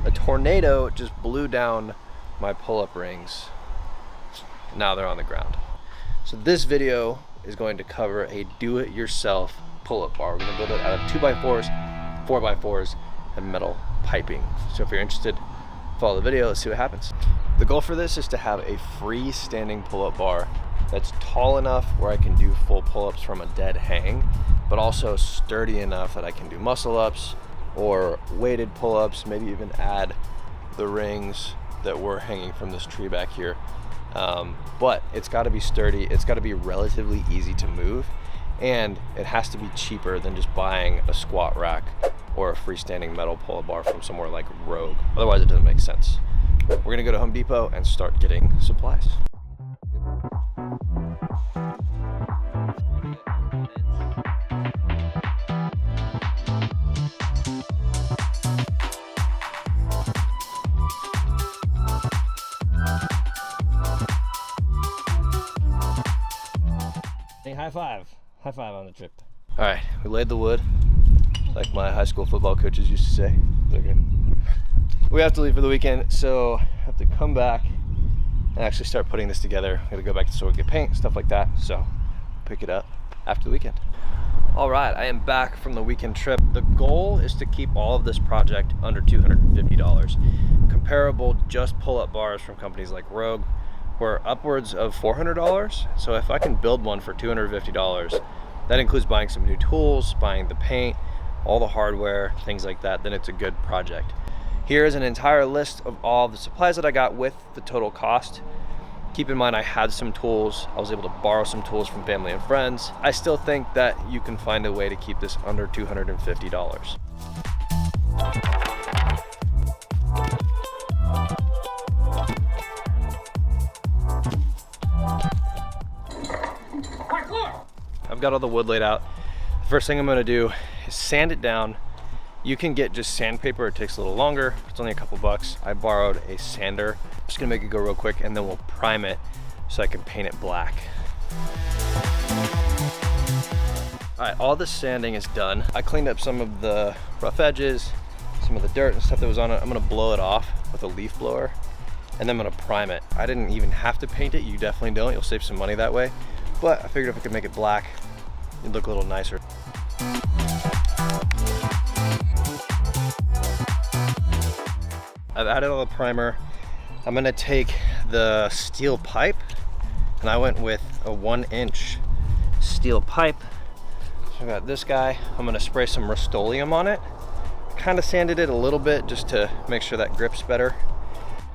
A tornado just blew down my pull-up rings. Now they're on the ground. So this video is going to cover a do-it-yourself pull-up bar. We're gonna build it out of 2x4s, 4x4s, and metal piping. So if you're interested, follow the video, let's see what happens. The goal for this is to have a freestanding pull-up bar that's tall enough where I can do full pull-ups from a dead hang, but also sturdy enough that I can do muscle-ups or weighted pull-ups, maybe even add the rings that were hanging from this tree back here. But it's gotta be sturdy, it's gotta be relatively easy to move, and it has to be cheaper than just buying a squat rack or a freestanding metal pull-up bar from somewhere like Rogue. Otherwise it doesn't make sense. We're gonna go to Home Depot and start getting supplies. Hey, high five on the trip. All right, we laid the wood, like my high school football coaches used to say. Okay. We have to leave for the weekend, so I have to come back and actually start putting this together. I'm gonna go back to the store, get paint, stuff like that, so pick it up after the weekend. All right, I am back from the weekend trip. The goal is to keep all of this project under $250. Comparable just pull-up bars from companies like Rogue were upwards of $400. So if I can build one for $250, that includes buying some new tools, buying the paint, all the hardware, things like that, then it's a good project. Here is an entire list of all the supplies that I got with the total cost. Keep in mind I had some tools. I was able to borrow some tools from family and friends. I still think that you can find a way to keep this under $250. I've got all the wood laid out. The first thing I'm gonna do is sand it down. You can get just sandpaper, it takes a little longer. It's only a couple bucks. I borrowed a sander. I'm just gonna make it go real quick and then we'll prime it so I can paint it black. All right, all the sanding is done. I cleaned up some of the rough edges, some of the dirt and stuff that was on it. I'm gonna blow it off with a leaf blower and then I'm gonna prime it. I didn't even have to paint it. You definitely don't. You'll save some money that way. But I figured if I could make it black, it'd look a little nicer. I've added all the primer. I'm gonna take the steel pipe, and I went with a 1-inch steel pipe. So I got this guy. I'm gonna spray some Rust-Oleum on it. Kind of sanded it a little bit just to make sure that grips better.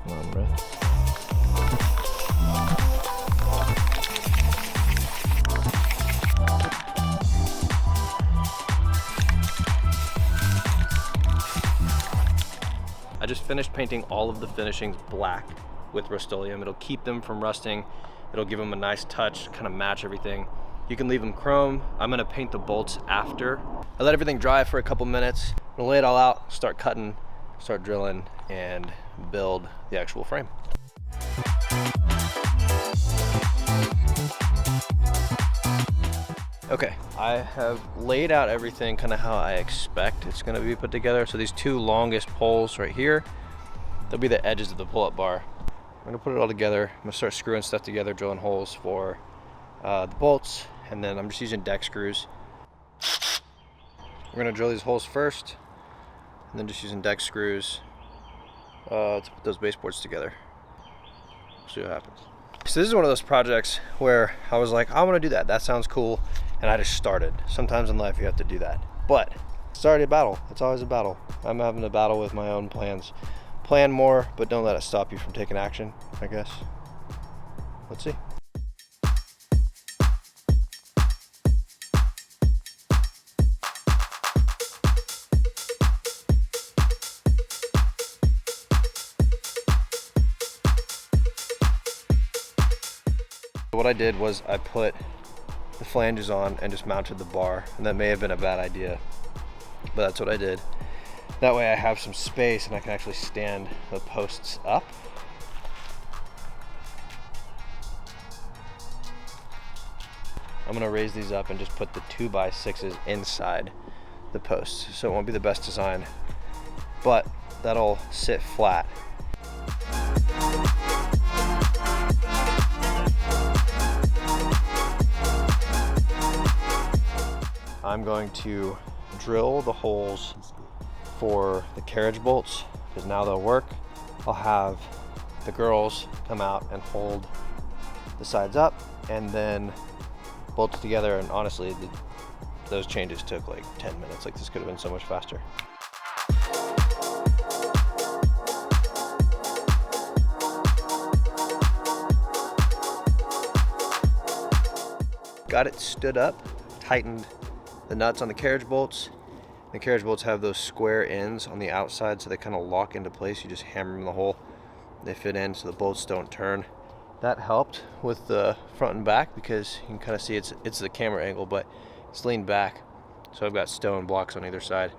Come on, bro. I just finished painting all of the finishings black with Rust-Oleum. It'll keep them from rusting. It'll give them a nice touch, kind of match everything. You can leave them chrome. I'm gonna paint the bolts after. I let everything dry for a couple minutes. I'm gonna lay it all out, start cutting, start drilling, and build the actual frame. Okay, I have laid out everything kind of how I expect it's gonna be put together. So these two longest poles right here, they'll be the edges of the pull-up bar. I'm gonna put it all together. I'm gonna start screwing stuff together, drilling holes for the bolts, and then I'm just using deck screws. We're gonna drill these holes first, and then just using deck screws to put those baseboards together. See what happens. So this is one of those projects where I was like, I want to do that. That sounds cool. And I just started. Sometimes in life you have to do that. But it's already a battle. It's always a battle. I'm having a battle with my own plans. Plan more, but don't let it stop you from taking action, I guess. Let's see. What I did was I put the flanges on and just mounted the bar, and that may have been a bad idea, but that's what I did. That way I have some space and I can actually stand the posts up. I'm gonna raise these up and just put the 2x6s inside the posts, so it won't be the best design, but that'll sit flat. I'm going to drill the holes for the carriage bolts because now they'll work. I'll have the girls come out and hold the sides up and then bolt it together, and honestly those changes took like 10 minutes. Like, this could have been so much faster. Got it stood up, tightened the nuts on the carriage bolts. The carriage bolts have those square ends on the outside, so they kind of lock into place. You just hammer them in the hole, they fit in so the bolts don't turn. That helped with the front and back because you can kind of see it's the camera angle, but it's leaned back. So I've got stone blocks on either side.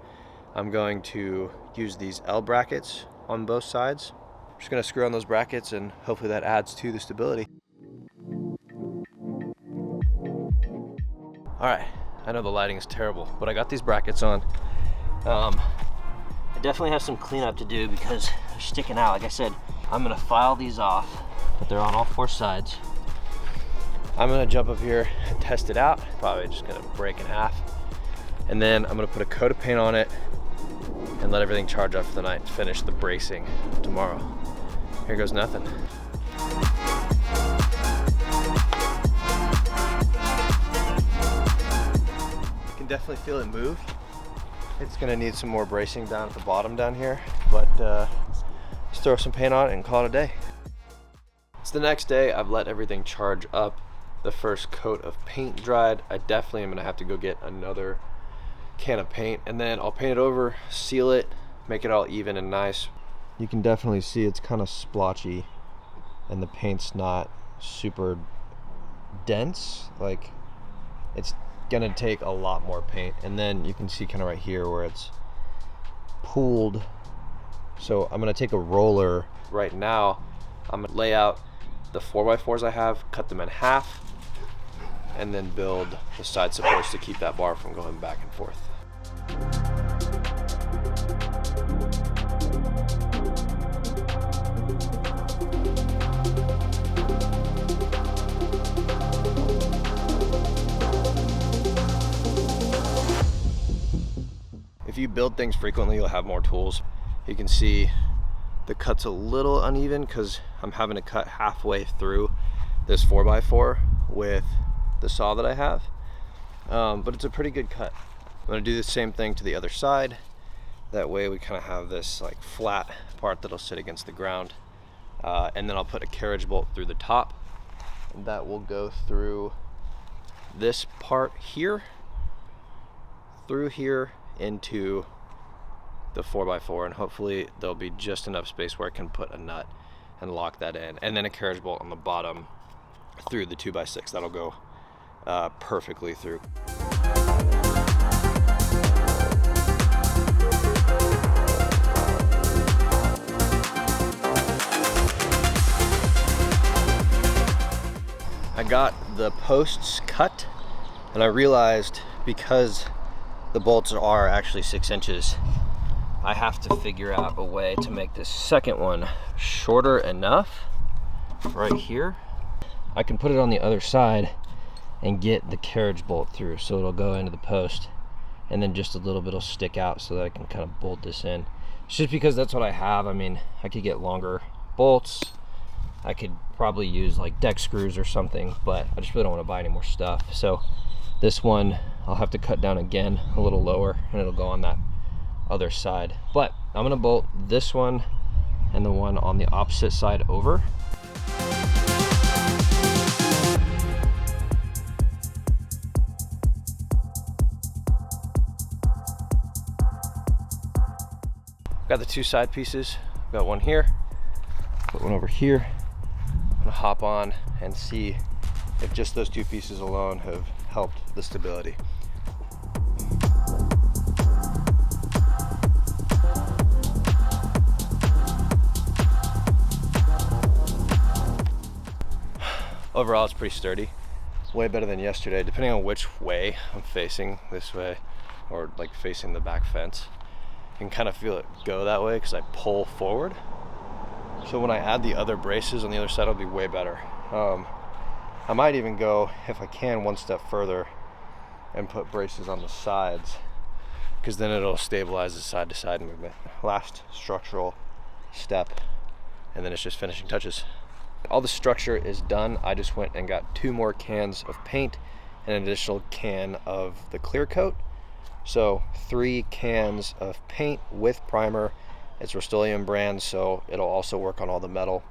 I'm going to use these L brackets on both sides. I'm just gonna screw on those brackets and hopefully that adds to the stability. All right, I know the lighting is terrible, but I got these brackets on. I definitely have some cleanup to do because they're sticking out. Like I said, I'm gonna file these off, but they're on all four sides. I'm gonna jump up here and test it out. Probably just gonna break in half. And then I'm gonna put a coat of paint on it and let everything charge up for the night and finish the bracing tomorrow. Here goes nothing. Definitely feel it move. It's gonna need some more bracing down at the bottom down here, but let's throw some paint on it and call it a day. It's the next day. I've let everything charge up. The first coat of paint dried. I definitely am gonna have to go get another can of paint, and then I'll paint it over, seal it, make it all even and nice. You can definitely see it's kind of splotchy and the paint's not super dense. Like, it's gonna take a lot more paint. And then you can see kind of right here where it's pooled. So I'm gonna take a roller right now. I'm gonna lay out the 4x4s I have, cut them in half, and then build the side supports to keep that bar from going back and forth. If you build things frequently, you'll have more tools. You can see the cut's a little uneven because I'm having to cut halfway through this 4x4 with the saw that I have, but it's a pretty good cut. I'm gonna do the same thing to the other side. That way we kind of have this like flat part that'll sit against the ground, and then I'll put a carriage bolt through the top, and that will go through this part here, through here, into the 4x4, and hopefully there'll be just enough space where I can put a nut and lock that in, and then a carriage bolt on the bottom through the 2x6. That'll go perfectly through. I got the posts cut, and I realized because the bolts are actually 6 inches, I have to figure out a way to make this second one shorter enough right here. I can put it on the other side and get the carriage bolt through, so it'll go into the post, and then just a little bit will stick out so that I can kind of bolt this in. It's just because that's what I have. I mean, I could get longer bolts. I could probably use like deck screws or something, but I just really don't want to buy any more stuff. So this one I'll have to cut down again a little lower, and it'll go on that other side. But I'm gonna bolt this one and the one on the opposite side over. Got the 2 side pieces. Got one here, put one over here. I'm gonna hop on and see if just those 2 pieces alone have helped the stability. Overall, it's pretty sturdy. Way better than yesterday, depending on which way I'm facing, this way or like facing the back fence. You can kind of feel it go that way because I pull forward. So when I add the other braces on the other side, it'll be way better. I might even go, if I can, one step further and put braces on the sides, because then it'll stabilize the side to side movement. Last structural step, and then it's just finishing touches. All the structure is done. I just went and got 2 more cans of paint and an additional can of the clear coat. So 3 cans of paint with primer. It's Rust-Oleum brand, so it'll also work on all the metal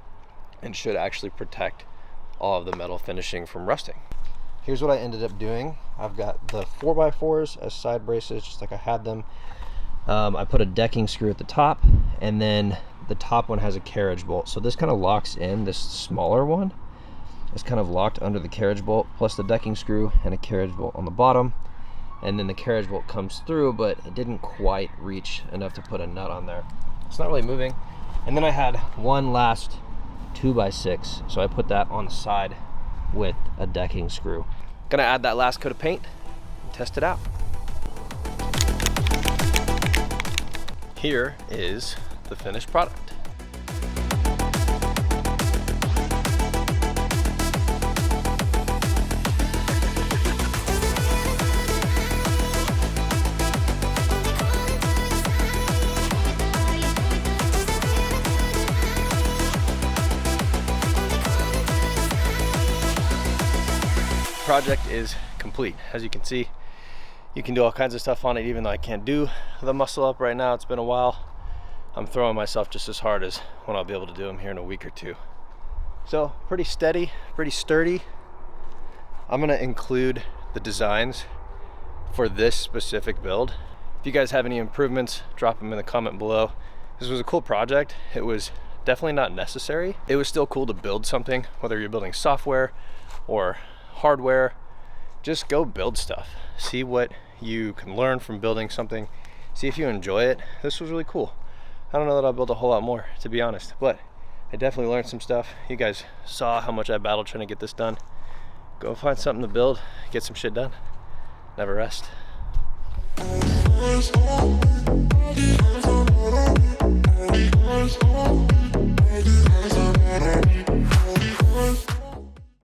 and should actually protect all of the metal finishing from rusting. Here's what I ended up doing. I've got the 4x4s as side braces, just like I had them. I put a decking screw at the top, and then the top one has a carriage bolt. So this kind of locks in, this smaller one is kind of locked under the carriage bolt, plus the decking screw and a carriage bolt on the bottom. And then the carriage bolt comes through, but it didn't quite reach enough to put a nut on there. It's not really moving. And then I had one last 2x6, so I put that on the side with a decking screw. Gonna add that last coat of paint and test it out. Here is the finished product. Project is complete. As you can see, you can do all kinds of stuff on it, even though I can't do the muscle up right now. It's been a while. I'm throwing myself just as hard as when I'll be able to do them here in a week or 2. So pretty steady, pretty sturdy. I'm gonna include the designs for this specific build. If you guys have any improvements, drop them in the comment below. This was a cool project. It was definitely not necessary. It was still cool to build something, whether you're building software or hardware. Just go build stuff. See what you can learn from building something. See if you enjoy it. This was really cool. I don't know that I'll build a whole lot more, to be honest, but I definitely learned some stuff. You guys saw how much I battled trying to get this done. Go find something to build, get some shit done. Never rest.